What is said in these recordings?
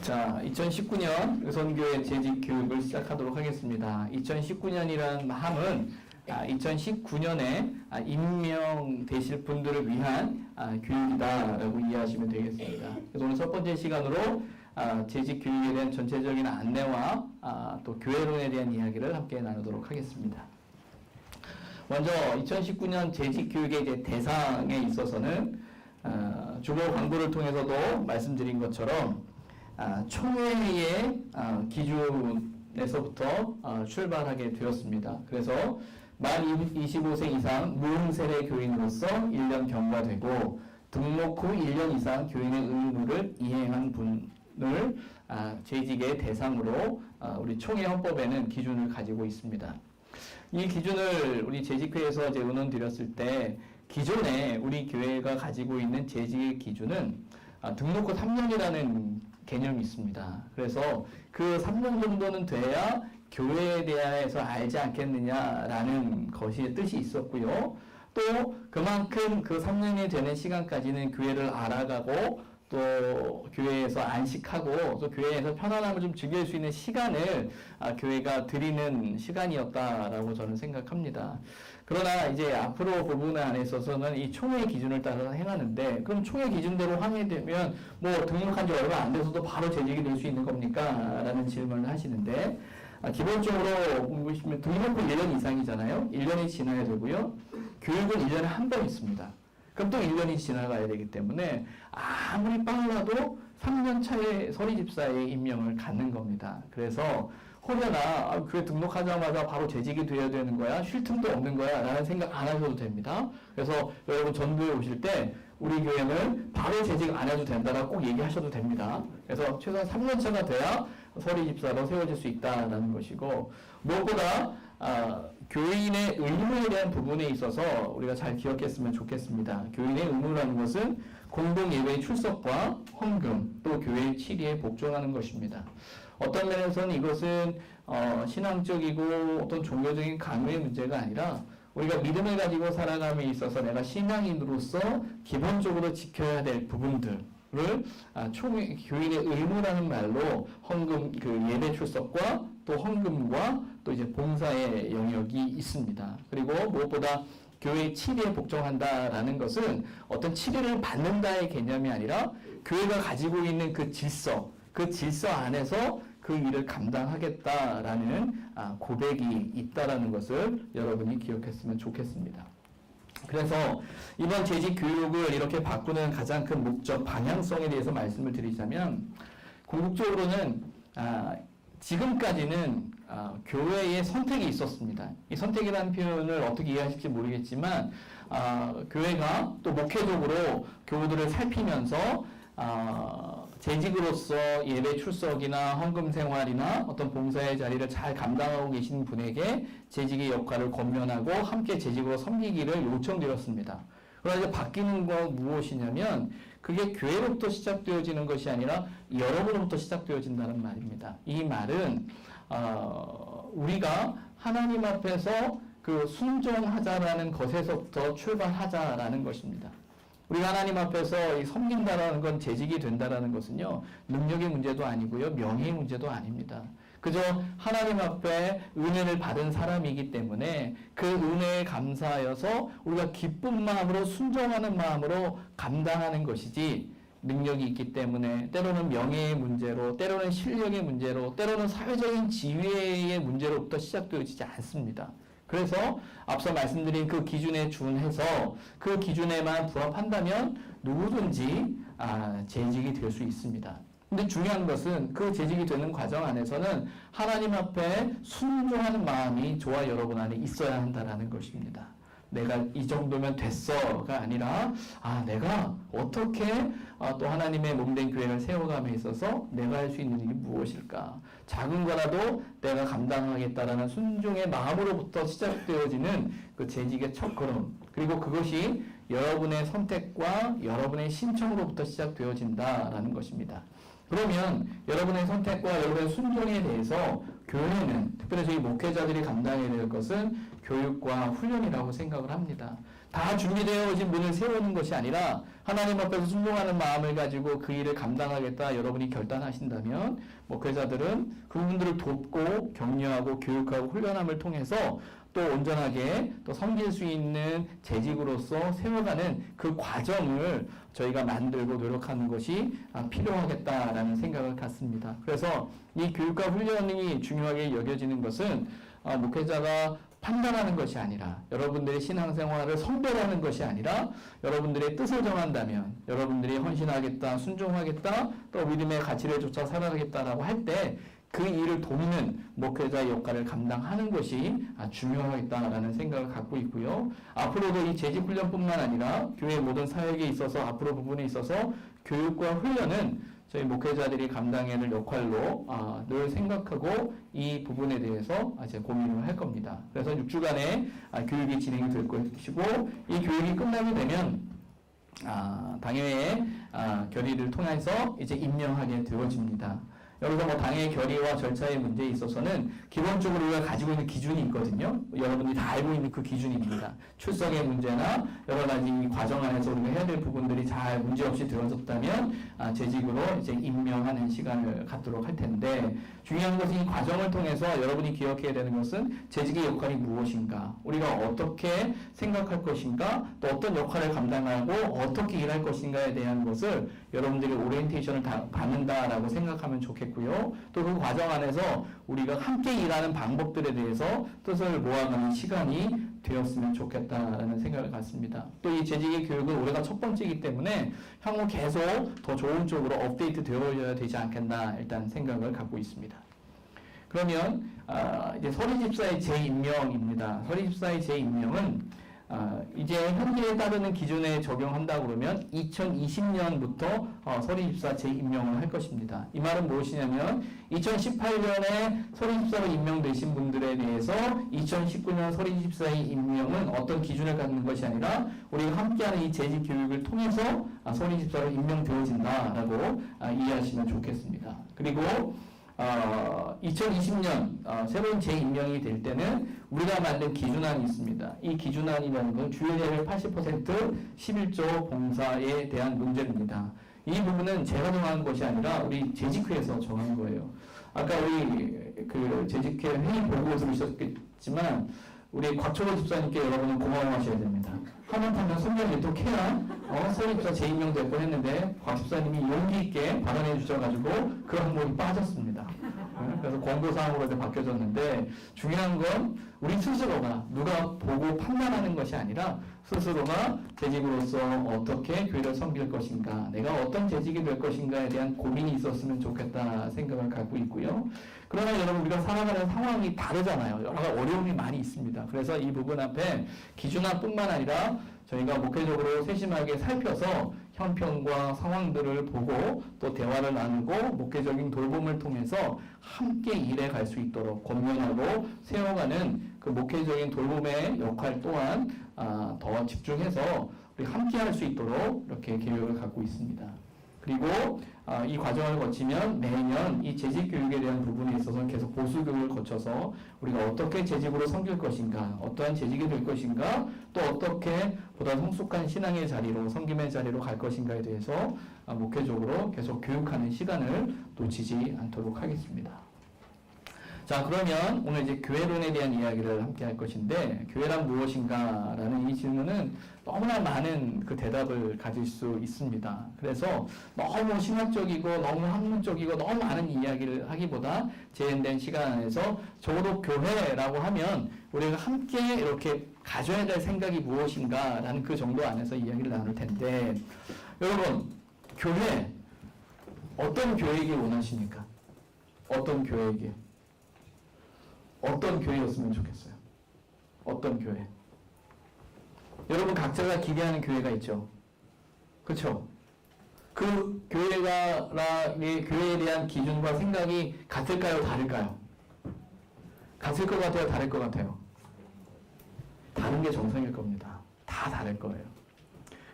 자, 2019년 의선교회 재직 교육을 시작하도록 하겠습니다. 2019년이라는 함은 2019년에 임명되실 분들을 위한 교육이다라고 이해하시면 되겠습니다. 그래서 오늘 첫 번째 시간으로 재직 교육에 대한 전체적인 안내와 또 교회론에 대한 이야기를 함께 나누도록 하겠습니다. 먼저 2019년 재직 교육의 이제 대상에 있어서는 주보 광고를 통해서도 말씀드린 것처럼 총회의 기준에서부터 출발하게 되었습니다. 그래서 만 25세 이상 무흔세례 교인으로서 1년 경과되고 등록 후 1년 이상 교인의 의무를 이행한 분을 재직의 대상으로 우리 총회 헌법에는 기준을 가지고 있습니다. 이 기준을 우리 재직회에서 이제 의논 드렸을 때 기존에 우리 교회가 가지고 있는 재직의 기준은 등록 후 3년이라는 개념이 있습니다. 그래서 그 3년 정도는 돼야 교회에 대해서 알지 않겠느냐라는 것이 뜻이 있었고요. 또 그만큼 그 3년이 되는 시간까지는 교회를 알아가고 또 교회에서 안식하고 또 교회에서 편안함을 좀 즐길 수 있는 시간을 교회가 드리는 시간이었다라고 저는 생각합니다. 그러나 이제 앞으로 부분 안에 있어서는 이 총회 기준을 따라서 행하는데 그럼 총회 기준대로 항해되면 뭐 등록한 지 얼마 안 돼서도 바로 재직이 될 수 있는 겁니까? 라는 질문을 하시는데 기본적으로 보시면 등록 후 1년 이상이잖아요. 1년이 지나야 되고요. 교육은 1년에 한 번 있습니다. 그럼 또 1년이 지나가야 되기 때문에 아무리 빨라도 3년 차에 서리집사의 임명을 갖는 겁니다. 그래서 혹여나 교회 등록하자마자 바로 재직이 되어야 되는 거야? 쉴 틈도 없는 거야? 라는 생각 안 하셔도 됩니다. 그래서 여러분 전도에 오실 때 우리 교회는 바로 재직 안 해도 된다라고 꼭 얘기하셔도 됩니다. 그래서 최소한 3년 차가 돼야 서리집사로 세워질 수 있다라는 것이고 무엇보다 교인의 의무에 대한 부분에 있어서 우리가 잘 기억했으면 좋겠습니다. 교인의 의무라는 것은 공동예배의 출석과 헌금 또 교회의 치리에 복종하는 것입니다. 어떤 면에서는 이것은 신앙적이고 어떤 종교적인 강요의 문제가 아니라 우리가 믿음을 가지고 살아감에 있어서 내가 신앙인으로서 기본적으로 지켜야 될 부분들을 교인의 의무라는 말로 헌금, 예배 출석과 또 헌금과 또 이제 봉사의 영역이 있습니다. 그리고 무엇보다 교회의 치리에 복종한다라는 것은 어떤 치리를 받는다의 개념이 아니라 교회가 가지고 있는 그 질서 안에서 그 일을 감당하겠다라는 고백이 있다라는 것을 여러분이 기억했으면 좋겠습니다. 그래서 이번 재직 교육을 이렇게 바꾸는 가장 큰 목적, 방향성에 대해서 말씀을 드리자면 궁극적으로는 지금까지는 교회의 선택이 있었습니다. 이 선택이라는 표현을 어떻게 이해하실지 모르겠지만 교회가 또 목회적으로 교우들을 살피면서 재직으로서 예배 출석이나 헌금 생활이나 어떤 봉사의 자리를 잘 감당하고 계신 분에게 재직의 역할을 권면하고 함께 재직으로 섬기기를 요청드렸습니다. 그러나 이제 바뀌는 건 무엇이냐면 그게 교회로부터 시작되어지는 것이 아니라 여러분으로부터 시작되어진다는 말입니다. 이 말은 우리가 하나님 앞에서 그 순종하자라는 것에서부터 출발하자라는 것입니다. 우리가 하나님 앞에서 섬긴다라는 건 재직이 된다라는 것은요, 능력의 문제도 아니고요, 명예의 문제도 아닙니다. 그저 하나님 앞에 은혜를 받은 사람이기 때문에 그 은혜에 감사하여서 우리가 기쁜 마음으로 순종하는 마음으로 감당하는 것이지 능력이 있기 때문에 때로는 명예의 문제로, 때로는 실력의 문제로, 때로는 사회적인 지위의 문제로부터 시작되어지지 않습니다. 그래서 앞서 말씀드린 그 기준에 준해서 그 기준에만 부합한다면 누구든지 재직이 될 수 있습니다. 근데 중요한 것은 그 재직이 되는 과정 안에서는 하나님 앞에 순종하는 마음이 저와 여러분 안에 있어야 한다는 것입니다. 내가 이 정도면 됐어가 아니라 내가 어떻게 또 하나님의 몸된 교회를 세워감에 있어서 내가 할 수 있는 일이 무엇일까? 작은 거라도 내가 감당하겠다라는 순종의 마음으로부터 시작되어지는 그 재직의 첫걸음, 그리고 그것이 여러분의 선택과 여러분의 신청으로부터 시작되어진다라는 것입니다. 그러면 여러분의 선택과 여러분의 순종에 대해서 교회는, 특별히 저희 목회자들이 감당해야 될 것은 교육과 훈련이라고 생각을 합니다. 다 준비되어진 문을 세우는 것이 아니라 하나님 앞에서 순종하는 마음을 가지고 그 일을 감당하겠다 여러분이 결단하신다면 목회자들은 그분들을 돕고 격려하고 교육하고 훈련함을 통해서 또 온전하게 또 섬길 수 있는 재직으로서 세워가는 그 과정을 저희가 만들고 노력하는 것이 필요하겠다라는 생각을 갖습니다. 그래서 이 교육과 훈련이 중요하게 여겨지는 것은 목회자가 판단하는 것이 아니라 여러분들의 신앙생활을 선별하는 것이 아니라 여러분들의 뜻을 정한다면 여러분들이 헌신하겠다, 순종하겠다, 또 믿음의 가치를 쫓아 살아가겠다라고 할 때 그 일을 돕는 목회자의 역할을 감당하는 것이 중요하겠다라는 생각을 갖고 있고요. 앞으로도 이 재직훈련뿐만 아니라 교회 모든 사역에 있어서 앞으로 부분에 있어서 교육과 훈련은 저희 목회자들이 감당해야 될 역할로 늘 생각하고 이 부분에 대해서 이제 고민을 할 겁니다. 그래서 6주간의 교육이 진행이 될 것이고 이 교육이 끝나게 되면 당회의 결의를 통해서 이제 임명하게 되어집니다. 여기서 뭐 당의 결의와 절차의 문제에 있어서는 기본적으로 우리가 가지고 있는 기준이 있거든요. 여러분들이 다 알고 있는 그 기준입니다. 출석의 문제나 여러 가지 과정 안에서 우리가 해야 될 부분들이 잘 문제없이 되어졌다면 재직으로 이제 임명하는 시간을 갖도록 할 텐데 중요한 것은 이 과정을 통해서 여러분이 기억해야 되는 것은 재직의 역할이 무엇인가, 우리가 어떻게 생각할 것인가, 또 어떤 역할을 감당하고 어떻게 일할 것인가에 대한 것을 여러분들이 오리엔테이션을 받는다라고 생각하면 좋겠고요. 또 그 과정 안에서 우리가 함께 일하는 방법들에 대해서 뜻을 모아가는 시간이 되었으면 좋겠다라는 생각을 갖습니다. 또 이 재직의 교육은 올해가 첫 번째이기 때문에 향후 계속 더 좋은 쪽으로 업데이트 되어야 되지 않겠나 일단 생각을 갖고 있습니다. 그러면 이제 서리집사의 재임명입니다. 서리집사의 재임명은 이제 현재에 따르는 기준에 적용한다 그러면 2020년부터 서리집사 재임명을 할 것입니다. 이 말은 무엇이냐면 2018년에 서리집사로 임명되신 분들에 대해서 2019년 서리집사의 임명은 어떤 기준을 갖는 것이 아니라 우리가 함께하는 이 재직 교육을 통해서 서리집사로 임명되어진다라고 이해하시면 좋겠습니다. 그리고 2020년 새로운 재임명이 될 때는 우리가 만든 기준안이 있습니다. 이 기준안이라는 건 주일예를 80% 11조 봉사에 대한 문제입니다. 이 부분은 제가 정한 것이 아니라 우리 재직회에서 정한 거예요. 아까 우리 그 재직회 회의 보고서 들으셨겠지만 우리 곽초로 집사님께 여러분은 고마워하셔야 됩니다. 하마터면 성경이 또 해야 서리집사 재임명될 뻔했는데 곽 집사님이 용기 있게 발언해 주셔가지고 그 항목이 빠졌습니다. 그래서 권고사항으로 이제 바뀌어졌는데 중요한 건 우리 스스로가 누가 보고 판단하는 것이 아니라 스스로가 재직으로서 어떻게 교회를 섬길 것인가, 내가 어떤 재직이 될 것인가에 대한 고민이 있었으면 좋겠다 생각을 갖고 있고요. 그러나 여러분 우리가 살아가는 상황이 다르잖아요. 여러 가지 어려움이 많이 있습니다. 그래서 이 부분 앞에 기준안뿐만 아니라 저희가 목회적으로 세심하게 살펴서 형편과 상황들을 보고 또 대화를 나누고 목회적인 돌봄을 통해서 함께 일해 갈 수 있도록 권면하고 세워가는 그 목회적인 돌봄의 역할 또한 더 집중해서 우리 함께 할 수 있도록 이렇게 계획을 갖고 있습니다. 그리고 이 과정을 거치면 매년 이 재직 교육에 대한 부분에 있어서 계속 보수 교육을 거쳐서 우리가 어떻게 재직으로 섬길 것인가, 어떠한 재직이 될 것인가, 또 어떻게 보다 성숙한 신앙의 자리로, 섬김의 자리로 갈 것인가에 대해서 목회적으로 계속 교육하는 시간을 놓치지 않도록 하겠습니다. 자, 그러면 오늘 이제 교회론에 대한 이야기를 함께 할 것인데, 교회란 무엇인가? 라는 이 질문은 너무나 많은 그 대답을 가질 수 있습니다. 그래서 너무 신학적이고 너무 학문적이고 너무 많은 이야기를 하기보다 제한된 시간 안에서 적어도 교회라고 하면 우리가 함께 이렇게 가져야 될 생각이 무엇인가? 라는 그 정도 안에서 이야기를 나눌 텐데, 여러분, 교회, 어떤 교회이길 원하십니까? 어떤 교회이길? 어떤 교회였으면 좋겠어요? 어떤 교회? 여러분 각자가 기대하는 교회가 있죠. 그렇죠? 그 교회에 대한 기준과 생각이 같을까요? 다를까요? 같을 것 같아요? 다를 것 같아요? 다른 게 정상일 겁니다. 다 다를 거예요.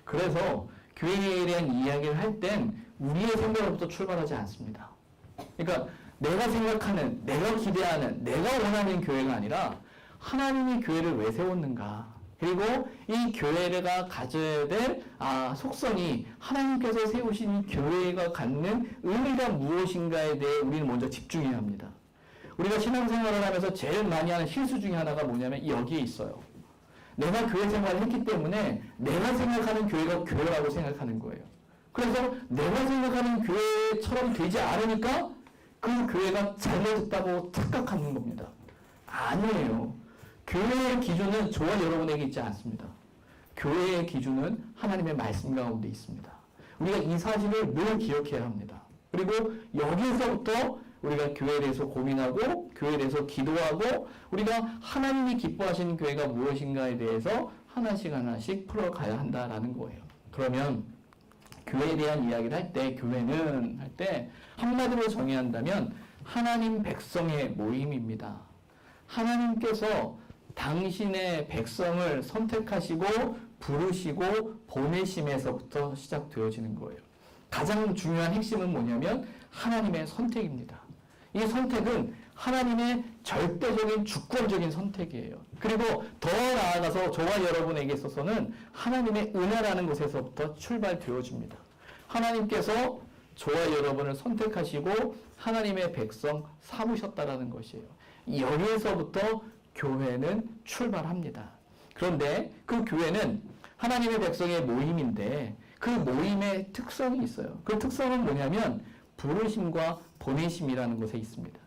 그래서 교회에 대한 이야기를 할 땐 우리의 생각으로부터 출발하지 않습니다. 그러니까 내가 생각하는, 내가 기대하는, 내가 원하는 교회가 아니라 하나님이 교회를 왜 세웠는가? 그리고 이 교회가 가져야 될 속성이 하나님께서 세우신 이 교회가 갖는 의미가 무엇인가에 대해 우리는 먼저 집중해야 합니다. 우리가 신앙생활을 하면서 제일 많이 하는 실수 중에 하나가 뭐냐면 여기에 있어요. 내가 교회 생활을 했기 때문에 내가 생각하는 교회가 교회라고 생각하는 거예요. 그래서 내가 생각하는 교회처럼 되지 않으니까 그 교회가 잘못했다고 착각하는 겁니다. 아니에요. 교회의 기준은 저와 여러분에게 있지 않습니다. 교회의 기준은 하나님의 말씀 가운데 있습니다. 우리가 이 사실을 늘 기억해야 합니다. 그리고 여기서부터 우리가 교회에 대해서 고민하고 교회에 대해서 기도하고 우리가 하나님이 기뻐하시는 교회가 무엇인가에 대해서 하나씩 풀어가야 한다라는 거예요. 그러면 교회에 대한 이야기를 할 때 교회는 할 때 한마디로 정의한다면 하나님 백성의 모임입니다. 하나님께서 당신의 백성을 선택하시고 부르시고 보내심에서부터 시작되어지는 거예요. 가장 중요한 핵심은 뭐냐면 하나님의 선택입니다. 이 선택은 하나님의 절대적인 주권적인 선택이에요. 그리고 더 나아가서 저와 여러분에게 있어서는 하나님의 은혜라는 곳에서부터 출발되어집니다. 하나님께서 저와 여러분을 선택하시고 하나님의 백성 삼으셨다라는 것이에요. 여기에서부터 교회는 출발합니다. 그런데 그 교회는 하나님의 백성의 모임인데 그 모임의 특성이 있어요. 그 특성은 뭐냐면 부르심과 보내심이라는 것에 있습니다.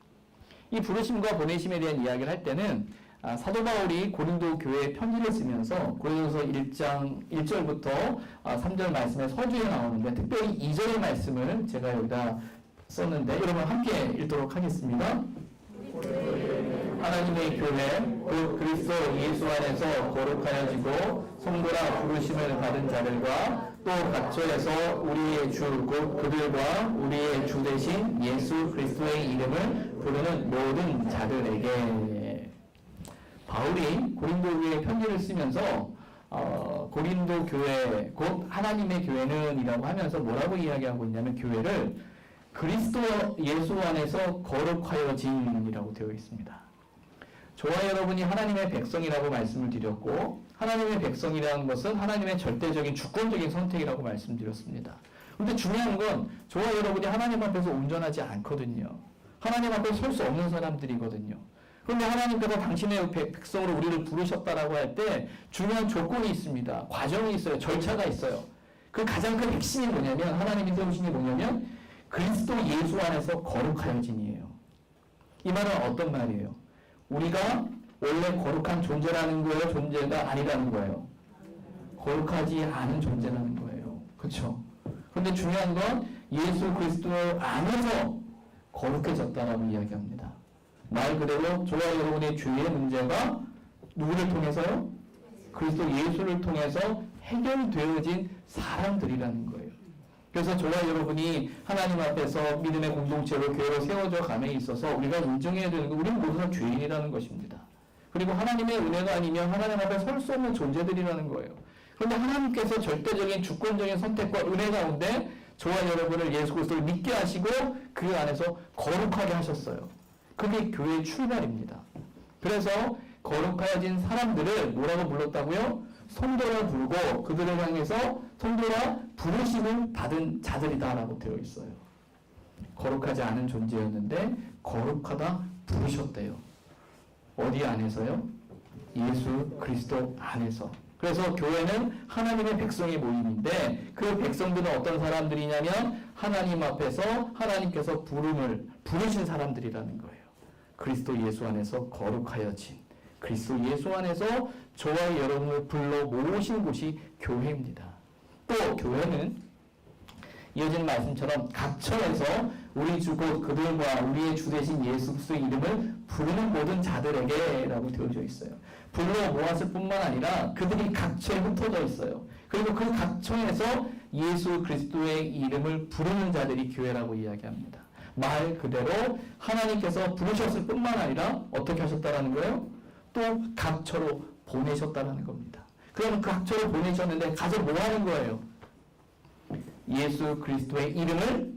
이 부르심과 보내심에 대한 이야기를 할 때는 사도 바울이 고린도 교회에 편지를 쓰면서 고린도서 1장 1절부터 3절 말씀에 서두에 나오는데 특별히 2절의 말씀을 제가 여기다 썼는데 여러분 함께 읽도록 하겠습니다. 하나님의 교회 그 그리스도 예수 안에서 거룩하여지고 성도라 부르심을 받은 자들과 또 각처에서 우리의 주 곧 그들과 우리의 주 대신 예수 그리스도의 이름을 부르는 모든 자들에게. 바울이 고린도 교회에 편지를 쓰면서 고린도 교회 곧 하나님의 교회는 이라고 하면서 뭐라고 이야기하고 있냐면 교회를 그리스도 예수 안에서 거룩하여진이라고 되어 있습니다. 저와 여러분이 하나님의 백성이라고 말씀을 드렸고 하나님의 백성이라는 것은 하나님의 절대적인 주권적인 선택이라고 말씀드렸습니다. 그런데 중요한 건 저와 여러분이 하나님 앞에서 온전하지 않거든요. 하나님 앞에 설 수 없는 사람들이거든요. 그런데 하나님께서 당신의 백성으로 우리를 부르셨다라고 할 때 중요한 조건이 있습니다. 과정이 있어요. 절차가 있어요. 그 가장 큰 핵심이 뭐냐면 하나님이 세우신 게 뭐냐면 그리스도 예수 안에서 거룩하여진이에요. 이 말은 어떤 말이에요? 우리가 원래 거룩한 존재라는 거예요? 존재가 아니라는 거예요? 거룩하지 않은 존재라는 거예요. 그렇죠? 그런데 중요한 건 예수 그리스도 안에서 거룩해졌다라고 이야기합니다. 말 그대로 저와 여러분의 죄의 문제가 누구를 통해서요? 그리스도 예수를 통해서 해결되어진 사람들이라는 거예요. 그래서 저와 여러분이 하나님 앞에서 믿음의 공동체로 교회로 세워져 감에 있어서 우리가 인정해야 되는 건 우리는 모두 다 죄인이라는 것입니다. 그리고 하나님의 은혜가 아니면 하나님 앞에 설 수 없는 존재들이라는 거예요. 그런데 하나님께서 절대적인 주권적인 선택과 은혜 가운데 저와 여러분을 예수 그리스도를 믿게 하시고 그 안에서 거룩하게 하셨어요. 그게 교회의 출발입니다. 그래서 거룩하여진 사람들을 뭐라고 불렀다고요? 성도라 부르고 그들을 향해서 성도라 부르심을 받은 자들이다라고 되어 있어요. 거룩하지 않은 존재였는데 거룩하다 부르셨대요. 어디 안에서요? 예수 그리스도 안에서. 그래서 교회는 하나님의 백성의 모임인데 그 백성들은 어떤 사람들이냐면 하나님 앞에서 하나님께서 부르신 사람들이라는 거예요. 그리스도 예수 안에서 거룩하여진 그리스도 예수 안에서 저와 여러분을 불러 모으신 곳이 교회입니다. 또 교회는 이어지는 말씀처럼 각처에서 우리 주 곧 그들과 우리의 주 되신 예수 그리스도의 이름을 부르는 모든 자들에게 라고 되어져 있어요. 불러 모았을 뿐만 아니라 그들이 각처에 흩어져 있어요. 그리고 그 각처에서 예수 그리스도의 이름을 부르는 자들이 교회라고 이야기합니다. 말 그대로 하나님께서 부르셨을 뿐만 아니라 어떻게 하셨다라는 거예요? 또 각처로 보내셨다라는 겁니다. 그럼 그 각처로 보내셨는데 가서 뭐 하는 거예요? 예수 그리스도의 이름을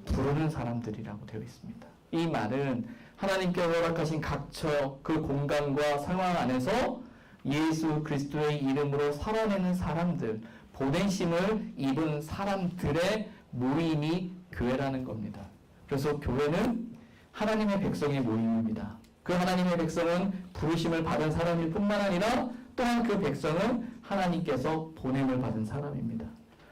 부르는 사람들이라고 되어 있습니다. 이 말은 하나님께서 허락하신 각처 그 공간과 상황 안에서 예수 그리스도의 이름으로 살아내는 사람들, 보내심을 입은 사람들의 모임이 교회라는 겁니다. 그래서 교회는 하나님의 백성의 모임입니다. 그 하나님의 백성은 부르심을 받은 사람일 뿐만 아니라 또한 그 백성은 하나님께서 보냄을 받은 사람입니다.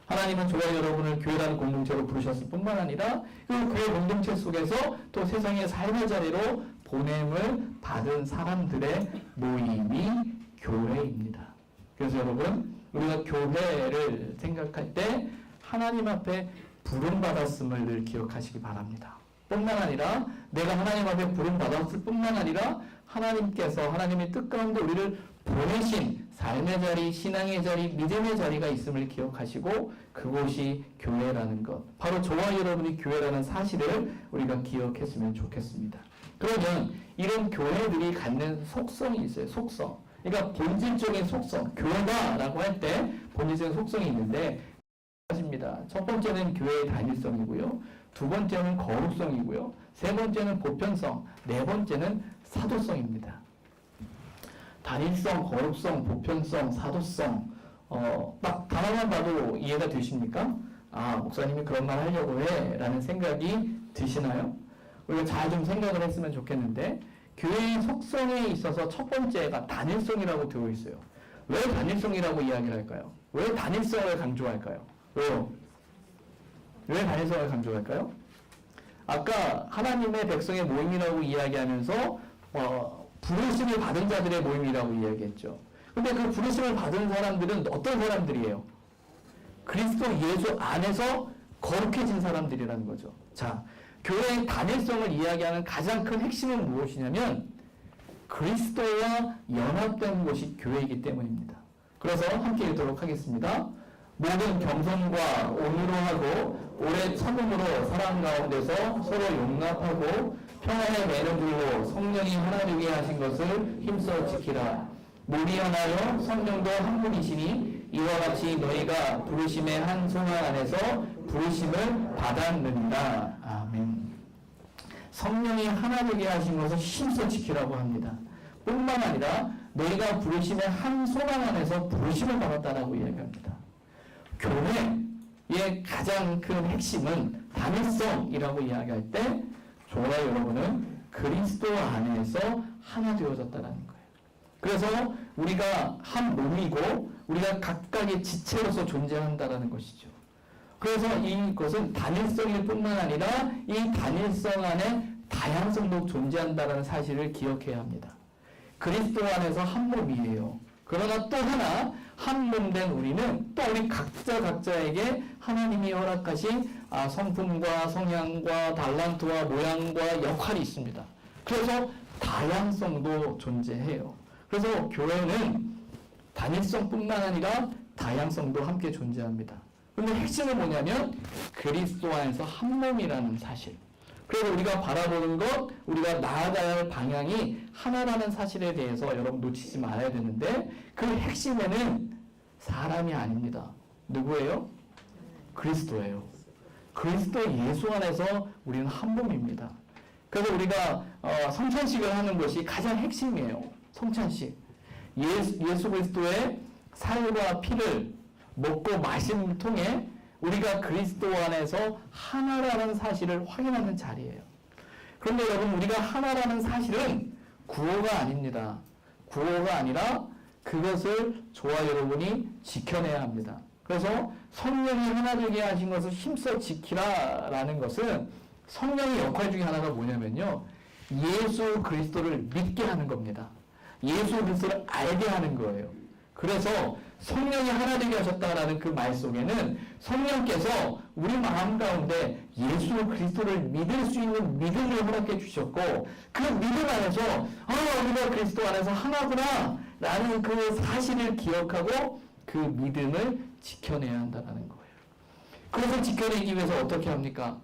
하나님은 저와 여러분을 교회라는 공동체로 부르셨을 뿐만 아니라 그 교회 공동체 속에서 또 세상의 삶의 자리로 보냄을 받은 사람들의 모임이 교회입니다. 그래서 여러분, 우리가 교회를 생각할 때 하나님 앞에 부름받았음을 늘 기억하시기 바랍니다. 뿐만 아니라 내가 하나님 앞에 부름받았을 뿐만 아니라 하나님께서 하나님의 뜻 가운데 우리를 보내신 삶의 자리, 신앙의 자리, 믿음의 자리가 있음을 기억하시고 그곳이 교회라는 것, 바로 저와 여러분이 교회라는 사실을 우리가 기억했으면 좋겠습니다. 그러면 이런 교회들이 갖는 속성이 있어요. 속성. 그러니까 본질적인 속성, 교회다라고 할 때 본질적인 속성이 있는데 첫 번째는 교회의 단일성이고요. 두 번째는 거룩성이고요. 세 번째는 보편성, 네 번째는 사도성입니다. 단일성, 거룩성, 보편성, 사도성, 딱 단어만 봐도 이해가 되십니까? 아, 목사님이 그런 말 하려고 해 라는 생각이 드시나요? 우리가 잘 좀 생각을 했으면 좋겠는데 교회의 속성에 있어서 첫 번째가 단일성이라고 되어 있어요. 왜 단일성이라고 이야기를 할까요? 왜 단일성을 강조할까요? 왜요? 왜 단일성을 강조할까요? 아까 하나님의 백성의 모임이라고 이야기하면서 부르심을 받은 자들의 모임이라고 이야기했죠. 근데 그 부르심을 받은 사람들은 어떤 사람들이에요? 그리스도 예수 안에서 거룩해진 사람들이라는 거죠. 자, 교회의 단일성을 이야기하는 가장 큰 핵심은 무엇이냐면 그리스도와 연합된 곳이 교회이기 때문입니다. 그래서 함께 읽도록 하겠습니다. 모든 겸손과 온유로 하고 오래 참음으로 사랑 가운데서 서로 용납하고 평안에 매는 줄로 성령이 하나 되게 하신 것을 힘써 지키라. 몸이 하나요 성령도 한 분이시니 이와 같이 너희가 부르심의 한 소망 안에서 부르심을 받았느니라. 아멘. 성령이 하나 되게 하신 것을 힘써 지키라고 합니다. 뿐만 아니라 너희가 부르심의 한 소망 안에서 부르심을 받았다라고 이야기합니다. 교회의 가장 큰 핵심은 단일성이라고 이야기할 때 저와 여러분은 그리스도 안에서 하나 되어졌다는 거예요. 그래서 우리가 한 몸이고 우리가 각각의 지체로서 존재한다는 것이죠. 그래서 이것은 단일성일 뿐만 아니라 이 단일성 안에 다양성도 존재한다는 사실을 기억해야 합니다. 그리스도 안에서 한 몸이에요. 그러나 또 하나 한 몸 된 우리는 또 우리 각자에게 하나님이 허락하신 성품과 성향과 달란트와 모양과 역할이 있습니다. 그래서 다양성도 존재해요. 그래서 교회는 단일성뿐만 아니라 다양성도 함께 존재합니다. 그런데 핵심은 뭐냐면 그리스도 안에서 한 몸이라는 사실. 그래서 우리가 바라보는 것, 우리가 나아가야 할 방향이 하나라는 사실에 대해서 여러분 놓치지 말아야 되는데 그 핵심에는 사람이 아닙니다. 누구예요? 그리스도예요. 그리스도 예수 안에서 우리는 한 몸입니다. 그래서 우리가 성찬식을 하는 것이 가장 핵심이에요. 성찬식. 예수 그리스도의 살과 피를 먹고 마심을 통해 우리가 그리스도 안에서 하나라는 사실을 확인하는 자리예요. 그런데 여러분, 우리가 하나라는 사실은 구호가 아닙니다. 구호가 아니라 그것을 저와 여러분이 지켜내야 합니다. 그래서 성령이 하나 되게 하신 것을 힘써 지키라라는 것은 성령의 역할 중에 하나가 뭐냐면요, 예수 그리스도를 믿게 하는 겁니다. 예수 그리스도를 알게 하는 거예요. 그래서 성령이 하나 되게 하셨다라는 그 말 속에는 성령께서 우리 마음 가운데 예수 그리스도를 믿을 수 있는 믿음을 허락해 주셨고 그 믿음 안에서 우리가 그리스도 안에서 하나구나 라는 그 사실을 기억하고 그 믿음을 지켜내야 한다는 거예요. 그것을 지켜내기 위해서 어떻게 합니까?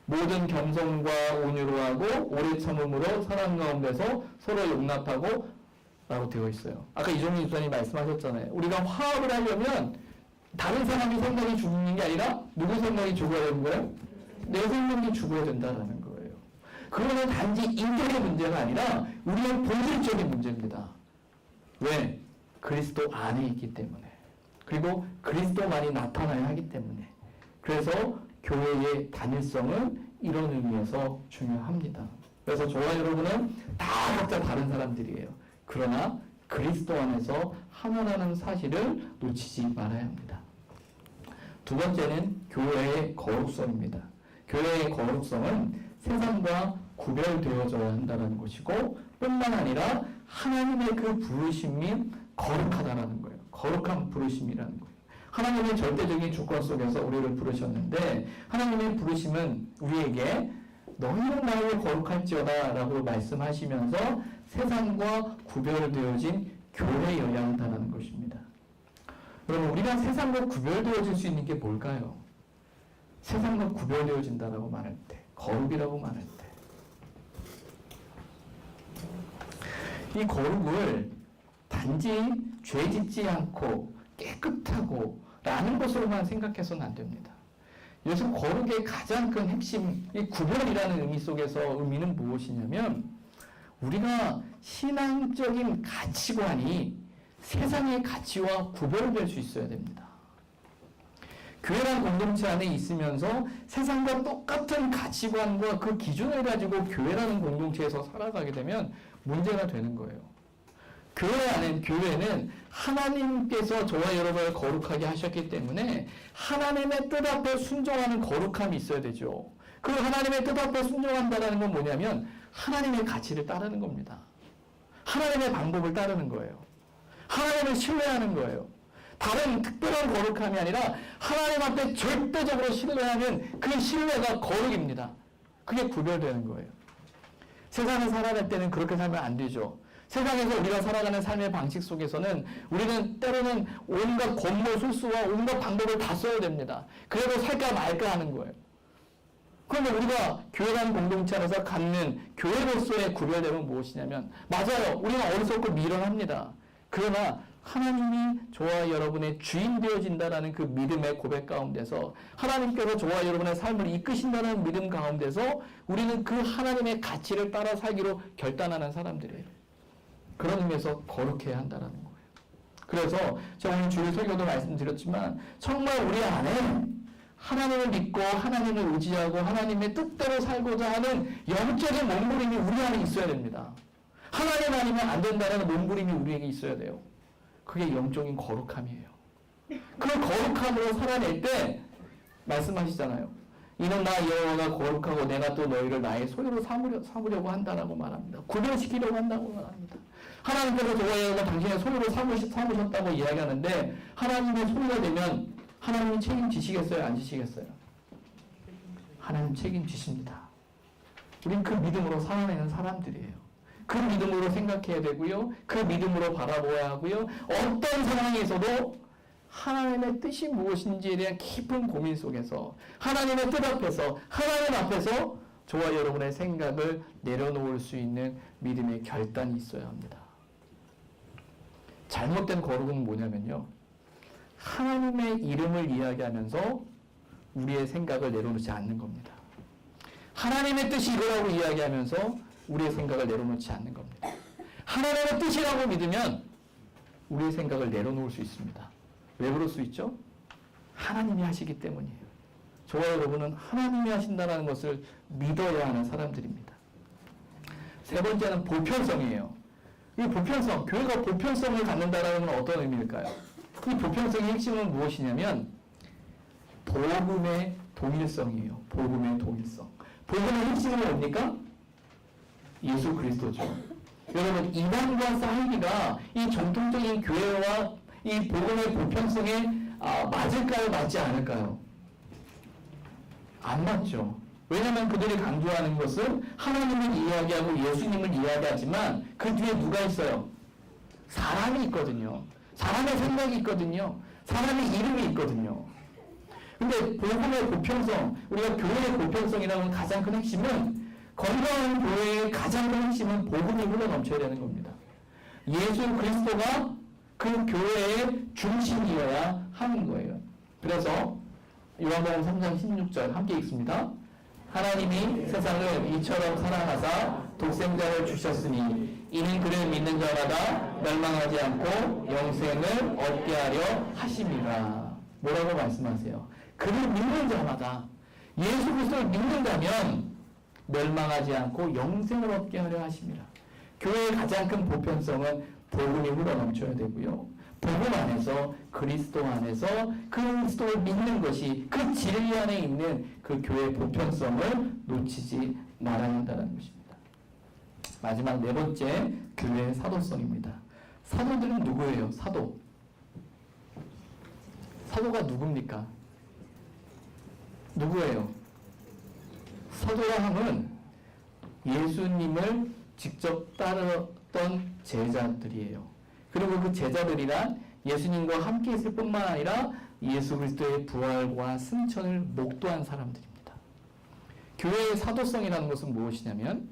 모든 겸손과 온유로 하고 오래 참음으로 사랑 가운데서 서로 용납하고 라고 되어 있어요. 아까 이종민 집사님이 말씀하셨잖아요. 우리가 화합을 하려면 다른 사람이 생각이 죽는 게 아니라 누구 생각이 죽어야 되는 거예요? 내 생각이 죽어야 된다는 거예요. 그거는 단지 인격의 문제가 아니라 우리의 본질적인 문제입니다. 왜? 그리스도 안에 있기 때문에, 그리고 그리스도만이 나타나야 하기 때문에, 그래서 교회의 단일성은 이런 의미에서 중요합니다. 그래서 저와 여러분은 다 각자 다른 사람들이에요. 그러나 그리스도 안에서 하나라는 사실을 놓치지 말아야 합니다. 두 번째는 교회의 거룩성입니다. 교회의 거룩성은 세상과 구별되어져야 한다는 것이고, 뿐만 아니라 하나님의 그 부르심이 거룩하다라는 거예요. 거룩한 부르심이라는 거예요. 하나님의 절대적인 주권 속에서 우리를 부르셨는데, 하나님의 부르심은 우리에게 너희는 나를 거룩할지어다 라고 말씀하시면서 세상과 구별되어진 교회여야 한다는 것입니다. 여러분, 우리가 세상과 구별되어질 수 있는 게 뭘까요? 세상과 구별되어진다라고 말할 때, 거룩이라고 말할 때, 이 거룩을 단지 죄 짓지 않고 깨끗하고 라는 것으로만 생각해서는 안 됩니다. 그래서 거룩의 가장 큰 핵심, 이 구별이라는 의미 속에서 의미는 무엇이냐면, 우리가 신앙적인 가치관이 세상의 가치와 구별될 수 있어야 됩니다. 교회란 공동체 안에 있으면서 세상과 똑같은 가치관과 그 기준을 가지고 교회라는 공동체에서 살아가게 되면 문제가 되는 거예요. 교회는 하나님께서 저와 여러분을 거룩하게 하셨기 때문에 하나님의 뜻 앞에 순종하는 거룩함이 있어야 되죠. 그 하나님의 뜻 앞에 순종한다는 건 뭐냐면 하나님의 가치를 따르는 겁니다. 하나님의 방법을 따르는 거예요. 하나님을 신뢰하는 거예요. 다른 특별한 거룩함이 아니라 하나님 앞에 절대적으로 신뢰하는 그 신뢰가 거룩입니다. 그게 구별되는 거예요. 세상에 살아갈 때는 그렇게 살면 안 되죠. 세상에서 우리가 살아가는 삶의 방식 속에서는 우리는 때로는 온갖 권모술수와 온갖 방법을 다 써야 됩니다. 그래도 살까 말까 하는 거예요. 그런데 우리가 교회라는 공동체 안에서 갖는 교회로서의 구별됨은 무엇이냐면, 맞아요, 우리는 어리석고 미련합니다. 그러나 하나님이 저와 여러분의 주인 되어진다는 그 믿음의 고백 가운데서, 하나님께서 저와 여러분의 삶을 이끄신다는 믿음 가운데서 우리는 그 하나님의 가치를 따라 살기로 결단하는 사람들이에요. 그런 의미에서 거룩해야 한다는 거예요. 그래서 제가 오늘 주일 설교도 말씀드렸지만, 정말 우리 안에 하나님을 믿고 하나님을 의지하고 하나님의 뜻대로 살고자 하는 영적인 몸부림이 우리 안에 있어야 됩니다. 하나님 아니면 안 된다는 몸부림이 우리에게 있어야 돼요. 그게 영적인 거룩함이에요. 그 거룩함으로 살아낼 때 말씀하시잖아요. 이는 나 여호와가 거룩하고 내가 또 너희를 나의 소유로 삼으려고 한다라고 말합니다. 구별시키려고 한다고 말합니다. 하나님께서 저와 여러분 당신의 소유로 삼으셨다고 이야기하는데, 하나님의 소유가 되면 하나님이 책임지시겠어요? 안 지시겠어요? 하나님 책임지십니다. 우린 그 믿음으로 살아내는 사람들이에요. 그 믿음으로 생각해야 되고요. 그 믿음으로 바라보아야 하고요. 어떤 상황에서도 하나님의 뜻이 무엇인지에 대한 깊은 고민 속에서 하나님의 뜻 앞에서, 하나님 앞에서 저와 여러분의 생각을 내려놓을 수 있는 믿음의 결단이 있어야 합니다. 잘못된 거룩은 뭐냐면요, 하나님의 이름을 이야기하면서 우리의 생각을 내려놓지 않는 겁니다. 하나님의 뜻이 이거라고 이야기하면서 우리의 생각을 내려놓지 않는 겁니다. 하나님의 뜻이라고 믿으면 우리의 생각을 내려놓을 수 있습니다. 왜 그럴 수 있죠? 하나님이 하시기 때문이에요. 저와 여러분은 하나님이 하신다는 것을 믿어야 하는 사람들입니다. 세 번째는 보편성이에요. 이 보편성, 교회가 보편성을 갖는다는 건 어떤 의미일까요? 이 보편성의 핵심은 무엇이냐면 복음의 동일성이에요. 복음의 동일성. 복음의 핵심은 뭡니까? 예수 그리스도죠. 여러분, 이단과 사이비가 이 정통적인 교회와 이 복음의 보편성에 맞을까요? 맞지 않을까요? 안 맞죠. 왜냐하면 그들이 강조하는 것은 하나님을 이야기하고 예수님을 이야기하지만 그 뒤에 누가 있어요? 사람이 있거든요. 사람의 생각이 있거든요. 사람의 이름이 있거든요. 근데 복음의 보편성, 우리가 교회의 보편성이라는 가장 큰 핵심은, 건강한 교회의 가장 큰 핵심은 복음이 흘러넘쳐야 되는 겁니다. 예수 그리스도가 그 교회의 중심이어야 하는 거예요. 그래서 요한복음 3장 16절 함께 읽습니다. 하나님이 세상을 이처럼 사랑하사 독생자를 주셨으니 이는 그를 믿는 자마다 멸망하지 않고 영생을 얻게 하려 하심이라. 뭐라고 말씀하세요? 그를 믿는 자마다, 예수 그리스도를 믿는다면 멸망하지 않고 영생을 얻게 하려 하심이라. 교회의 가장 큰 보편성은 복음이 흘러넘쳐야 되고요. 복음 안에서, 그리스도 안에서 그리스도를 믿는 것이 그 진리 안에 있는 그 교회의 보편성을 놓치지 말아야 한다는 것입니다. 마지막 네 번째, 교회의 사도성입니다. 사도들은 누구예요? 사도가 누굽니까? 누구예요? 사도라 함은 예수님을 직접 따르던 제자들이에요. 그리고 그 제자들이란 예수님과 함께 있을 뿐만 아니라 예수 그리스도의 부활과 승천을 목도한 사람들입니다. 교회의 사도성이라는 것은 무엇이냐면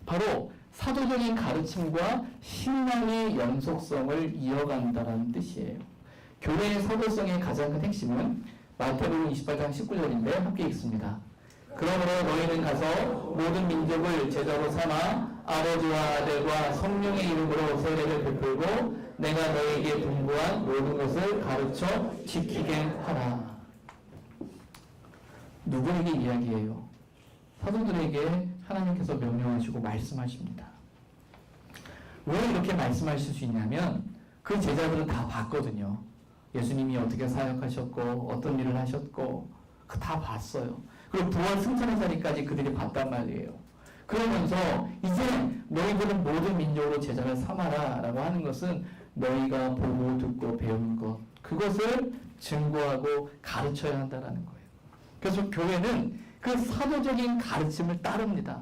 바로 사도적인 가르침과 신앙의 연속성을 이어간다는 뜻이에요. 교회의 사도성의 가장 큰 핵심은 마태복음 28장 19절인데 함께 읽습니다. 그러므로 너희는 가서 모든 민족을 제자로 삼아 아버지와 아들과 성령의 이름으로 세례를 베풀고 내가 너희에게 분부한 모든 것을 가르쳐 지키게 하라. 누구에게 이야기해요? 사도들에게 하나님께서 명령하시고 말씀하십니다. 왜 이렇게 말씀하실 수 있냐면 그 제자들은 다 봤거든요. 예수님이 어떻게 사역하셨고 어떤 일을 하셨고 다 봤어요. 그리고 부활 승천의 자리까지 그들이 봤단 말이에요. 그러면서 이제 너희들은 모든 민족으로 제자를 삼아라 라고 하는 것은 너희가 보고 듣고 배운 것, 그것을 증거하고 가르쳐야 한다는 거예요. 그래서 교회는 그 사도적인 가르침을 따릅니다.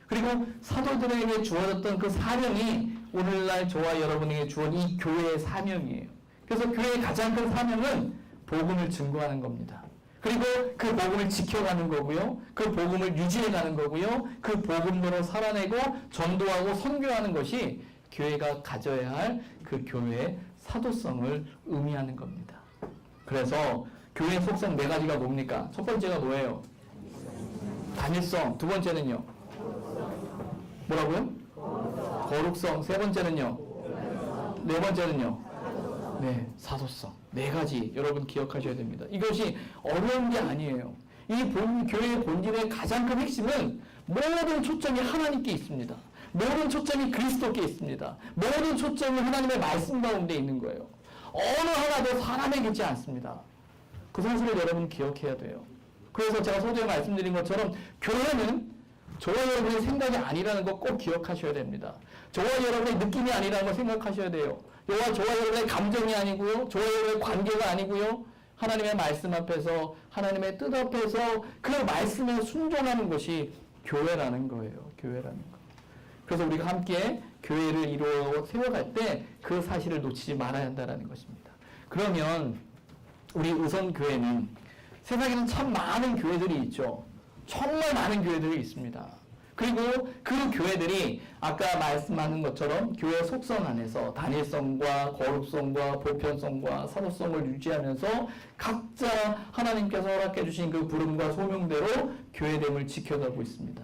그리고 사도들에게 주어졌던 그 사명이 오늘날 저와 여러분에게 주어진 이 교회의 사명이에요. 그래서 교회의 가장 큰 사명은 복음을 증거하는 겁니다. 그리고 그 복음을 지켜가는 거고요. 그 복음을 유지해가는 거고요. 그 복음으로 살아내고 전도하고 선교하는 것이 교회가 가져야 할 그 교회의 사도성을 의미하는 겁니다. 그래서 교회의 속성 네 가지가 뭡니까? 첫 번째가 뭐예요? 단일성. 두 번째는요? 뭐라고요? 거룩성. 세 번째는요? 네 번째는요? 네, 사도성. 네 가지 여러분 기억하셔야 됩니다. 이것이 어려운 게 아니에요. 이 교회의 본질의 가장 큰 핵심은 모든 초점이 하나님께 있습니다. 모든 초점이 그리스도께 있습니다. 모든 초점이 하나님의 말씀 가운데 있는 거예요. 어느 하나도 사람에게 있지 않습니다. 그 사실을 여러분 기억해야 돼요. 그래서 제가 서두에 말씀드린 것처럼 교회는 저와 여러분의 생각이 아니라는 거 꼭 기억하셔야 됩니다. 저와 여러분의 느낌이 아니라는 걸 생각하셔야 돼요. 저와 여러분의 감정이 아니고요. 저와 여러분의 관계가 아니고요. 하나님의 말씀 앞에서, 하나님의 뜻 앞에서 그 말씀에 순종하는 것이 교회라는 거예요. 교회라는 거. 그래서 우리가 함께 교회를 이루어 세워갈 때 그 사실을 놓치지 말아야 한다는 것입니다. 그러면 우리 의성교회는 세상에는 참 많은 교회들이 있죠. 정말 많은 교회들이 있습니다. 그리고 그 교회들이 아까 말씀하는 것처럼 교회 속성 안에서 단일성과 거룩성과 보편성과 사도성을 유지하면서 각자 하나님께서 허락해 주신 그 부름과 소명대로 교회됨을 지켜가고 있습니다.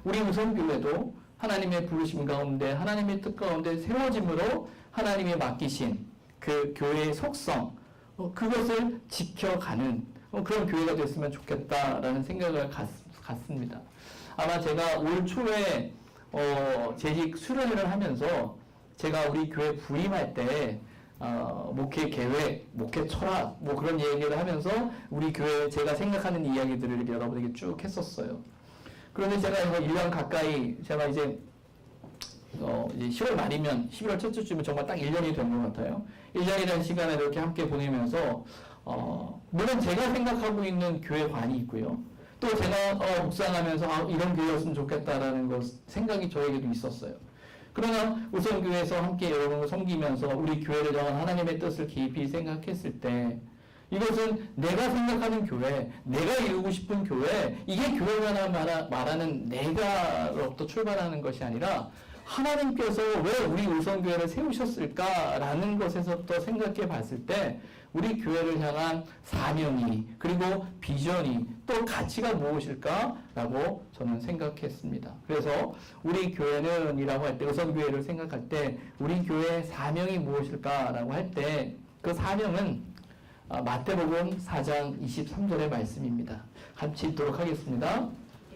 우리 의성교회도 하나님의 부르심 가운데 하나님의 뜻 가운데 세워짐으로 하나님이 맡기신 그 교회의 속성 그것을 지켜가는 그런 교회가 됐으면 좋겠다라는 생각을 갖습니다. 아마 제가 올 초에 재직 수련회를 하면서 제가 우리 교회 부임할 때 목회 계획, 목회 철학 뭐 그런 얘기를 하면서 우리 교회 제가 생각하는 이야기들을 여러분에게 쭉 했었어요. 그런데 제가 1년 가까이 제가 이제 10월 말이면 11월 첫 주쯤에 정말 딱 1년이 된 것 같아요. 1년이라는 시간을 이렇게 함께 보내면서 물론 제가 생각하고 있는 교회관이 있고요. 또 제가 묵상하면서 이런 교회였으면 좋겠다라는 생각이 저에게도 있었어요. 그러나 우선교회에서 함께 여러분을 섬기면서 우리 교회를 향한 하나님의 뜻을 깊이 생각했을 때 이것은 내가 생각하는 교회, 내가 이루고 싶은 교회, 이게 교회가 말하는 내가로부터 출발하는 것이 아니라 하나님께서 왜 우리 우선교회를 세우셨을까라는 것에서부터 생각해 봤을 때 우리 교회를 향한 사명이 그리고 비전이 또 가치가 무엇일까라고 저는 생각했습니다. 그래서 우리 교회는 이라고 할 때 의성교회를 생각할 때 우리 교회의 사명이 무엇일까라고 할 때 그 사명은 마태복음 4장 23절의 말씀입니다. 같이 읽도록 하겠습니다.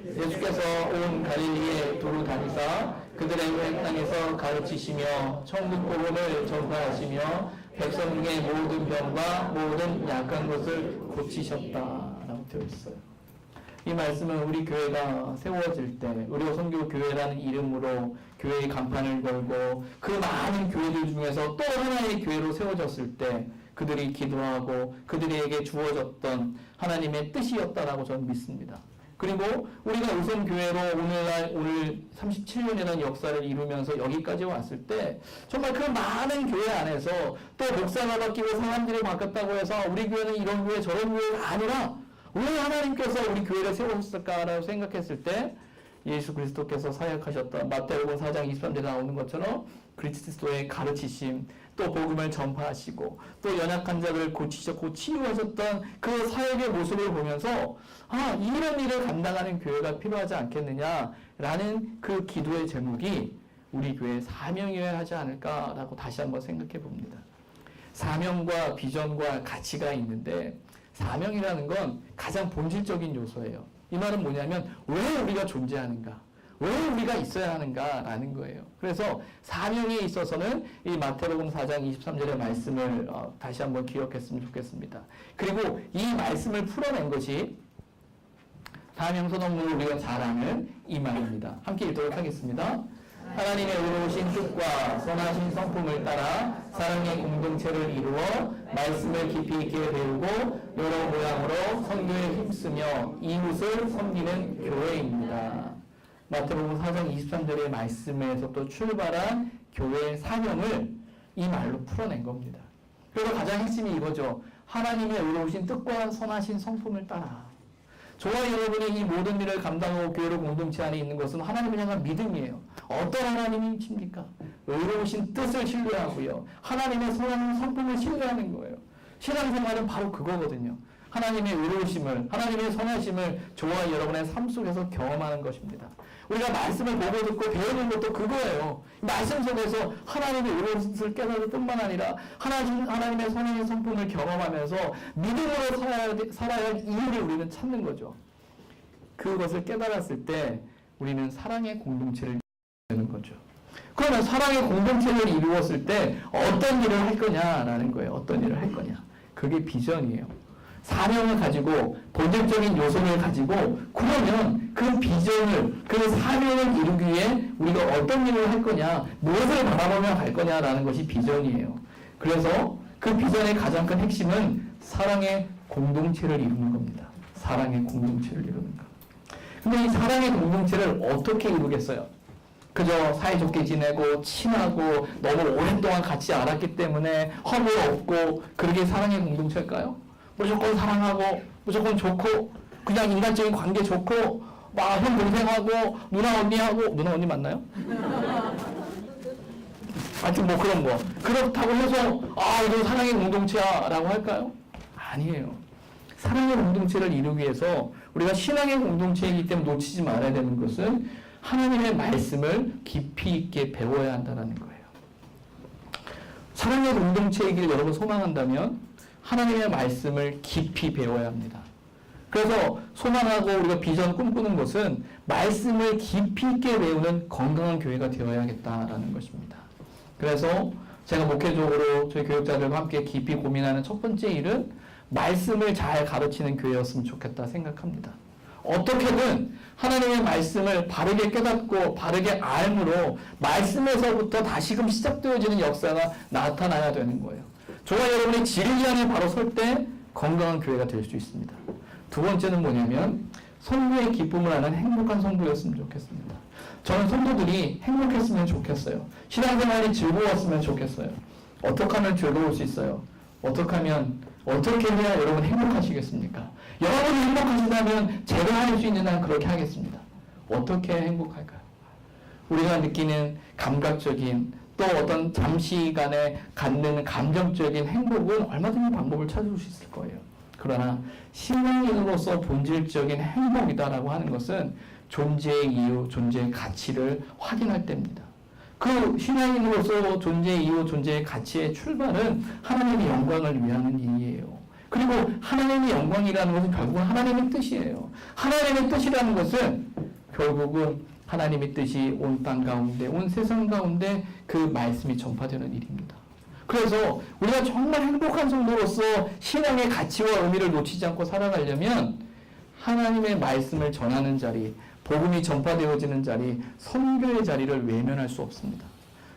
예수께서 온 갈릴리에 두루 다니사 그들의 온 땅에서 가르치시며 천국 복음을 전파하시며 백성의 모든 병과 모든 약한 것을 고치셨다라고 되어 있어요. 이 말씀은 우리 교회가 세워질 때 우리 성교교회라는 이름으로 교회의 간판을 걸고 그 많은 교회들 중에서 또 하나의 교회로 세워졌을 때 그들이 기도하고 그들에게 주어졌던 하나님의 뜻이었다라고 저는 믿습니다. 그리고 우리가 우선교회로 오늘 37년이라는 역사를 이루면서 여기까지 왔을 때 정말 그 많은 교회 안에서 또 목사가 바뀌고 사람들이 바뀌었다고 해서 우리 교회는 이런 교회 저런 교회가 아니라 왜 하나님께서 우리 교회를 세우셨을까라고 생각했을 때 예수 그리스도께서 사역하셨던 마태복음 4장 23절에 나오는 것처럼 그리스도의 가르치심 또 복음을 전파하시고 또 연약한 자를 고치셨고 치유하셨던 그 사역의 모습을 보면서 이런 일을 감당하는 교회가 필요하지 않겠느냐라는 그 기도의 제목이 우리 교회의 사명이어야 하지 않을까라고 다시 한번 생각해 봅니다. 사명과 비전과 가치가 있는데 사명이라는 건 가장 본질적인 요소예요. 이 말은 뭐냐면 왜 우리가 존재하는가? 왜 우리가 있어야 하는가라는 거예요. 그래서 사명에 있어서는 이 마태복음 4장 23절의 말씀을 다시 한번 기억했으면 좋겠습니다. 그리고 이 말씀을 풀어낸 것이 사명선언문을 우리가 잘 아는 이 말입니다. 함께 읽도록 하겠습니다. 하나님의 의로우신 뜻과 선하신 성품을 따라 사랑의 공동체를 이루어 말씀을 깊이 있게 배우고 여러 모양으로 선교에 힘쓰며 이웃을 섬기는 교회입니다. 마태복음 4장 23절의 말씀에서 또 출발한 교회의 사명을 이 말로 풀어낸 겁니다. 그래서 가장 핵심이 이거죠. 하나님의 의로우신 뜻과 선하신 성품을 따라. 저와 여러분이 이 모든 일을 감당하고 교회로 공동체 안에 있는 것은 하나님을 향한 믿음이에요. 어떤 하나님이십니까? 의로우신 뜻을 신뢰하고요. 하나님의 선한 성품을 신뢰하는 거예요. 신앙생활은 바로 그거거든요. 하나님의 의로우심을, 하나님의 선하심을 저와 여러분의 삶 속에서 경험하는 것입니다. 우리가 말씀을 보고 듣고 배우는 것도 그거예요. 말씀 속에서 하나님의 의로우심을 깨달을 뿐만 아니라 하나님의 선한 성품을 경험하면서 믿음으로 살아야 할 이유를 우리는 찾는 거죠. 그것을 깨달았을 때 우리는 사랑의 공동체를 이루는 거죠. 그러면 사랑의 공동체를 이루었을 때 어떤 일을 할 거냐라는 거예요. 어떤 일을 할 거냐. 그게 비전이에요. 사명을 가지고 본질적인 요소를 가지고 그러면 그 비전을 그 사명을 이루기 위해 우리가 어떤 일을 할 거냐 무엇을 바라보며 갈 거냐라는 것이 비전이에요. 그래서 그 비전의 가장 큰 핵심은 사랑의 공동체를 이루는 겁니다. 사랑의 공동체를 이루는 것. 근데 이 사랑의 공동체를 어떻게 이루겠어요? 그저 사이좋게 지내고 친하고 너무 오랫동안 같이 알았기 때문에 허물 없고 그러게 사랑의 공동체일까요? 무조건 사랑하고 무조건 좋고 그냥 인간적인 관계 좋고 막 형 동생하고 누나 언니 맞나요? 하여튼 뭐 그런 거 그렇다고 해서 이거 사랑의 공동체야 라고 할까요? 아니에요. 사랑의 공동체를 이루기 위해서 우리가 신앙의 공동체이기 때문에 놓치지 말아야 되는 것은 하나님의 말씀을 깊이 있게 배워야 한다는 거예요. 사랑의 공동체이길 여러분 소망한다면 하나님의 말씀을 깊이 배워야 합니다. 그래서 소망하고 우리가 비전 꿈꾸는 것은 말씀을 깊이 있게 배우는 건강한 교회가 되어야겠다라는 것입니다. 그래서 제가 목회적으로 저희 교육자들과 함께 깊이 고민하는 첫 번째 일은 말씀을 잘 가르치는 교회였으면 좋겠다 생각합니다. 어떻게든 하나님의 말씀을 바르게 깨닫고 바르게 알므로 말씀에서부터 다시금 시작되어지는 역사가 나타나야 되는 거예요. 저와 여러분이 진리 안에 바로 설 때 건강한 교회가 될 수 있습니다. 두 번째는 뭐냐면 성부의 기쁨을 아는 행복한 성부였으면 좋겠습니다. 저는 성도들이 행복했으면 좋겠어요. 신앙생활이 즐거웠으면 좋겠어요. 어떻게 하면 즐거울 수 있어요? 어떻게 해야 여러분 행복하시겠습니까? 여러분이 행복하시다면 제가 할 수 있는 한 그렇게 하겠습니다. 어떻게 행복할까요? 우리가 느끼는 감각적인 또 어떤 잠시간에 갖는 감정적인 행복은 얼마든지 방법을 찾을 수 있을 거예요. 그러나 신앙인으로서 본질적인 행복이다라고 하는 것은 존재의 이유, 존재의 가치를 확인할 때입니다. 그 신앙인으로서 존재의 이유, 존재의 가치의 출발은 하나님의 영광을 위하는 일이에요. 그리고 하나님의 영광이라는 것은 결국은 하나님의 뜻이에요. 하나님의 뜻이라는 것은 결국은 하나님의 뜻이 온 땅 가운데, 온 세상 가운데 그 말씀이 전파되는 일입니다. 그래서 우리가 정말 행복한 성도로서 신앙의 가치와 의미를 놓치지 않고 살아가려면 하나님의 말씀을 전하는 자리, 복음이 전파되어지는 자리, 선교의 자리를 외면할 수 없습니다.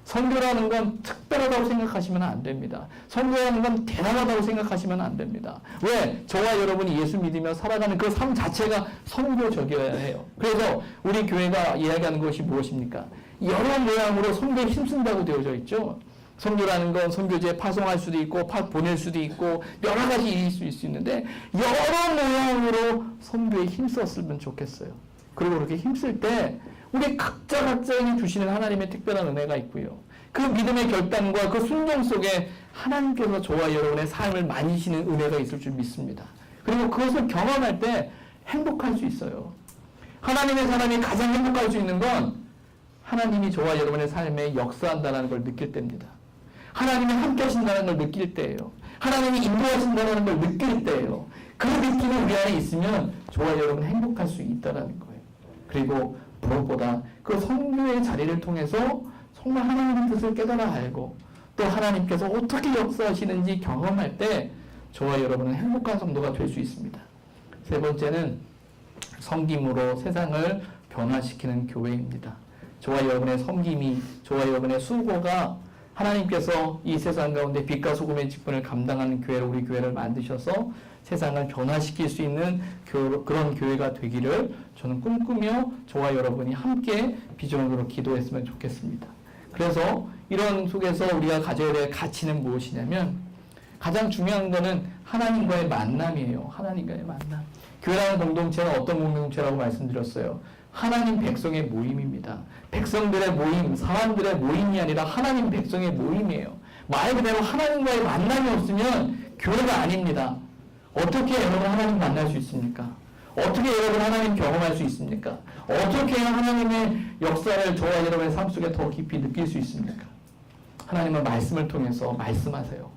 선교라는 건 특별하다고 생각하시면 안 됩니다. 선교라는 건 대단하다고 생각하시면 안 됩니다. 왜? 저와 여러분이 예수 믿으며 살아가는 그 삶 자체가 선교적이어야 해요. 그래서 우리 교회가 이야기하는 것이 무엇입니까? 여러 모양으로 선교에 힘쓴다고 되어져 있죠. 선교라는 건 선교지에 파송할 수도 있고 보낼 수도 있고 여러 가지 일이 있을 수 있는데 여러 모양으로 선교에 힘썼으면 좋겠어요. 그리고 그렇게 힘쓸 때 우리 각자에게 주시는 하나님의 특별한 은혜가 있고요. 그 믿음의 결단과 그 순종 속에 하나님께서 저와 여러분의 삶을 만지시는 은혜가 있을 줄 믿습니다. 그리고 그것을 경험할 때 행복할 수 있어요. 하나님의 사람이 가장 행복할 수 있는 건 하나님이 저와 여러분의 삶에 역사한다는 걸 느낄 때입니다. 하나님이 함께 하신다는 걸 느낄 때예요. 하나님이 인도하신다는 걸 느낄 때예요. 그 느낌이 우리 안에 있으면 저와 여러분 행복할 수 있다는 거예요. 그리고 무엇보다 그 선교의 자리를 통해서 정말 하나님의 뜻을 깨달아 알고 또 하나님께서 어떻게 역사하시는지 경험할 때 저와 여러분은 행복한 성도가 될 수 있습니다. 세 번째는 섬김으로 세상을 변화시키는 교회입니다. 저와 여러분의 섬김이, 저와 여러분의 수고가 하나님께서 이 세상 가운데 빛과 소금의 직분을 감당하는 교회로 우리 교회를 만드셔서 세상을 변화시킬 수 있는 그런 교회가 되기를 저는 꿈꾸며 저와 여러분이 함께 비전으로 기도했으면 좋겠습니다. 그래서 이런 속에서 우리가 가져야 될 가치는 무엇이냐면 가장 중요한 것은 하나님과의 만남이에요. 하나님과의 만남. 교회라는 공동체는 어떤 공동체라고 말씀드렸어요? 하나님 백성의 모임입니다. 백성들의 모임, 사람들의 모임이 아니라 하나님 백성의 모임이에요. 말 그대로 하나님과의 만남이 없으면 교회가 아닙니다. 어떻게 여러분 하나님 만날 수 있습니까? 어떻게 여러분 하나님 경험할 수 있습니까? 어떻게 하나님의 역사를 저와 여러분의 삶 속에 더 깊이 느낄 수 있습니까? 하나님은 말씀을 통해서 말씀하세요.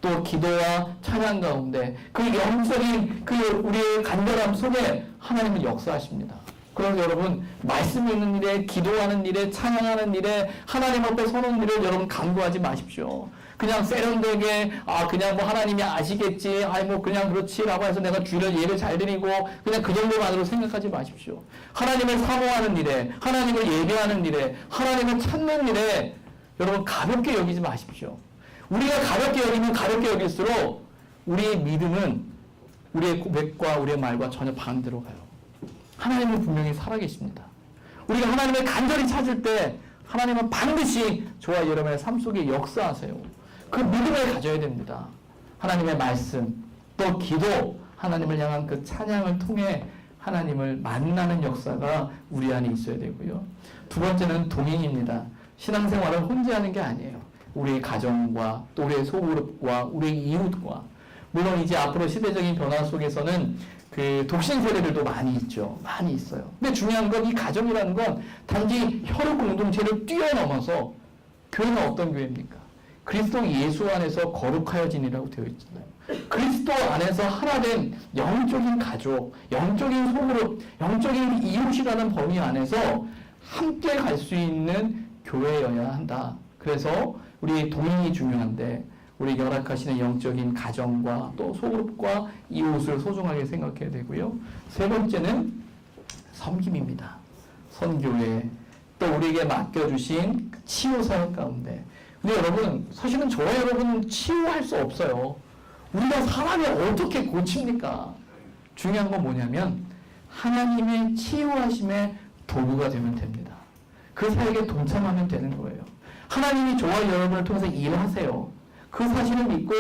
또 기도와 찬양 가운데 그 영적인 그 우리의 간절함 속에 하나님은 역사하십니다. 그래서 여러분 말씀 읽는 일에, 기도하는 일에, 찬양하는 일에, 하나님 앞에 서는 일을 여러분 간구하지 마십시오. 그냥 세련되게 그냥 뭐 하나님이 아시겠지, 뭐 그냥 그렇지라고 해서 내가 주일 예배 잘 드리고 그냥 그 정도만으로 생각하지 마십시오. 하나님을 사모하는 일에, 하나님을 예배하는 일에, 하나님을 찾는 일에 여러분 가볍게 여기지 마십시오. 우리가 가볍게 여기면 가볍게 여길수록 우리의 믿음은 우리의 고백과 우리의 말과 전혀 반대로 가요. 하나님은 분명히 살아계십니다. 우리가 하나님을 간절히 찾을 때 하나님은 반드시 저와 여러분의 삶 속에 역사하세요. 그 믿음을 가져야 됩니다. 하나님의 말씀, 또 기도, 하나님을 향한 그 찬양을 통해 하나님을 만나는 역사가 우리 안에 있어야 되고요. 두 번째는 동행입니다. 신앙생활을 혼자 하는 게 아니에요. 우리의 가정과 또 우리의 소그룹과 우리의 이웃과, 물론 이제 앞으로 시대적인 변화 속에서는 그 독신 세대들도 많이 있죠. 많이 있어요. 근데 중요한 건 이 가정이라는 건 단지 혈육 공동체를 뛰어넘어서 교회는 어떤 교회입니까? 그리스도 예수 안에서 거룩하여진이라고 되어 있잖아요. 그리스도 안에서 하나 된 영적인 가족, 영적인 소그룹, 영적인 이웃이라는 범위 안에서 함께 갈 수 있는 교회여야 한다. 그래서 우리 동행이 중요한데 우리 열악하시는 영적인 가정과 또 소그룹과 이웃을 소중하게 생각해야 되고요. 세 번째는 섬김입니다. 선교회, 또 우리에게 맡겨주신 치유 사역 가운데. 근데 여러분, 사실은 저와 여러분은 치유할 수 없어요. 우리가 사람이 어떻게 고칩니까? 중요한 건 뭐냐면 하나님의 치유하심의 도구가 되면 됩니다. 그 사역에 동참하면 되는 거예요. 하나님이 저와 여러분을 통해서 일하세요. 그 사실을 믿고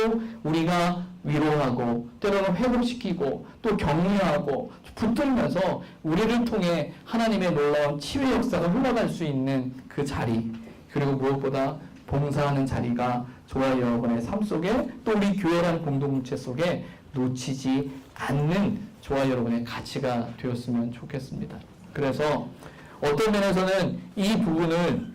우리가 위로하고 때로는 회복시키고 또 격려하고 붙들면서 우리를 통해 하나님의 놀라운 치유의 역사가 흘러갈 수 있는 그 자리, 그리고 무엇보다 봉사하는 자리가 저와 여러분의 삶 속에 또 우리 교회라는 공동체 속에 놓치지 않는 저와 여러분의 가치가 되었으면 좋겠습니다. 그래서 어떤 면에서는 이 부분을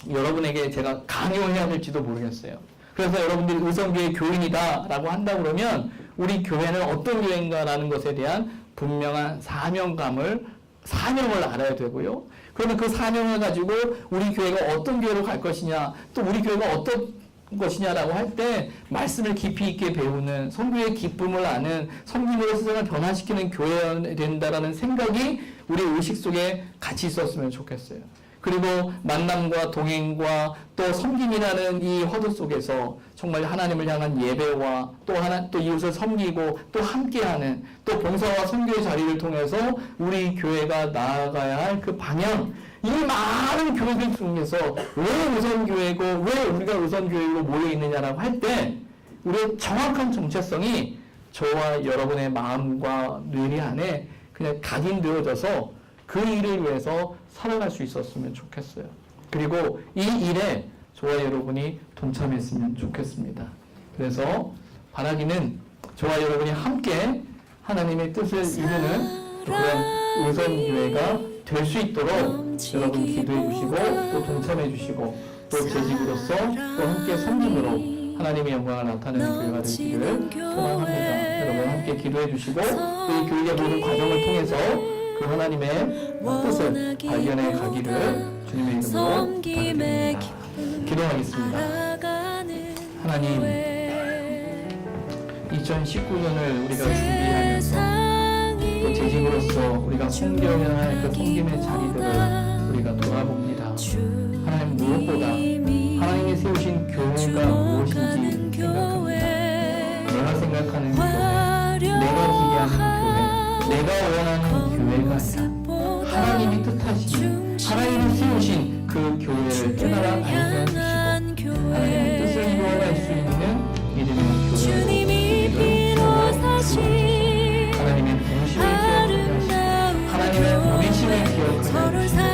여러분에게 제가 강요해야 될지도 모르겠어요. 그래서 여러분들이 의성교회 교인이다라고 한다 그러면 우리 교회는 어떤 교회인가라는 것에 대한 분명한 사명을 알아야 되고요. 그러면 그 사명을 가지고 우리 교회가 어떤 교회로 갈 것이냐, 또 우리 교회가 어떤 것이냐라고 할 때 말씀을 깊이 있게 배우는, 선교의 기쁨을 아는, 섬김으로 세상을 변화시키는 교회가 된다라는 생각이 우리 의식 속에 같이 있었으면 좋겠어요. 그리고 만남과 동행과 또 섬김이라는 이 허드 속에서 정말 하나님을 향한 예배와 또 이웃을 섬기고 또 함께하는 또 봉사와 선교의 자리를 통해서 우리 교회가 나아가야 할 그 방향, 이 많은 교회들 중에서 왜 의선교회고 왜 우리가 의선교회로 모여 있느냐라고 할 때 우리의 정확한 정체성이 저와 여러분의 마음과 뇌리 안에 그냥 각인되어져서 그 일을 위해서 살아갈 수 있었으면 좋겠어요. 그리고 이 일에 저와 여러분이 동참했으면 좋겠습니다. 그래서 바라기는 저와 여러분이 함께 하나님의 뜻을 이루는 그런 의선교회가 될 수 있도록 여러분 기도해 주시고 또 동참해 주시고 또 재직으로서 또 함께 섬김으로 하나님의 영광을 나타내는 교회가 되기를 소망합니다. 여러분 함께 기도해 주시고 또 이 교회의 모든 과정을 통해서 그 하나님의 뜻을 발견해 가기를 주님의 이름으로 부탁드립니다. 기도하겠습니다. 하나님, 2019년을 우리가 준비하면서 또 재직으로서 우리가 섬겨야 할 그 섬김의 자리들을 우리가 돌아봅니다. 하나님, 무엇보다 하나님이 세우신 교회가 무엇인지 생각합니다. 내가 생각하는 교회, 내가 기대하는 교회, 내가 원하는 교회가 아니라 하나님이 뜻하신, 하나님이 세우신 그 교회를 깨달아 알게 해주시고 하나님의 뜻을 이루어갈 수 있는 믿음의 교회로 되기를 소원합니다. 하나님의 동심을 기억하게 하시고 하나님의 보내심을 기억하게 하시고